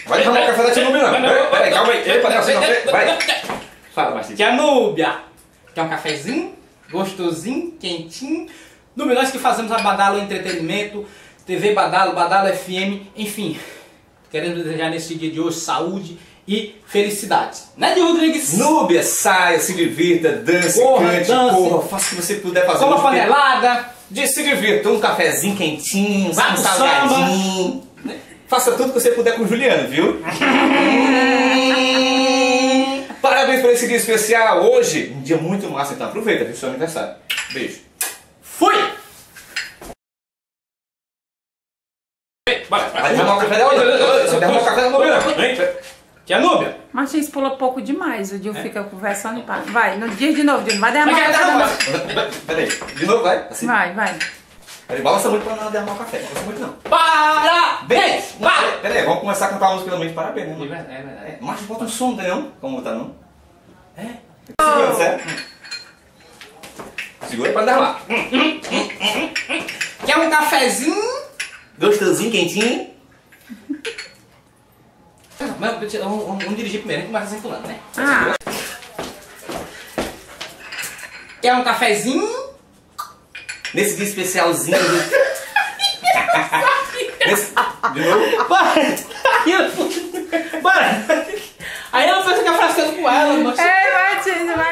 Vai derramar o café da tia Núbia, não. Peraí, calma aí. Epa, não, vai. Fala, Marcinho. Tia Núbia, quer um cafezinho? Gostosinho, quentinho. Núbia, nós que fazemos a Badalo Entretenimento, TV Badalo, Badalo FM, enfim. Queremos desejar nesse dia de hoje saúde e felicidade. Né, Di Rodrigues? Núbia, saia, se divirta, dance, cante, corra, faça o que você puder fazer. Coma panelada. Se divirta, um cafezinho quentinho, um Vá pro salgadinho. Faça tudo que você puder com o Juliano, viu? Parabéns por esse dia especial. Hoje, um dia muito massa, então aproveita, viu? Seu aniversário. Beijo. Fui! Vai derramar o café da Núbia. Você derramar o café da Núbia, não. Tia Núbia. Martins pula pouco demais, o Dil fica conversando e para. Vai, no dia de novo, Dil, vai derramar. Peraí, de novo, vai. Assim. Vai. Peraí, balança muito pra não derramar o café. Não balança muito, não. Parabéns! Peraí, vamos começar a cantar a música realmente. Parabéns, né? É verdade. Mas bota um som, não? Como tá, não? Segura, certo? Segura pra derramar. Quer um cafezinho? Gostosinho, quentinho. Vamos dirigir primeiro, a gente começa sem fulano, né? Ah, Quer um cafezinho? Nesse dia especialzinho. De novo? Bora! Aí ela pensa que é frascando com ela, mas... ei, Martins, vai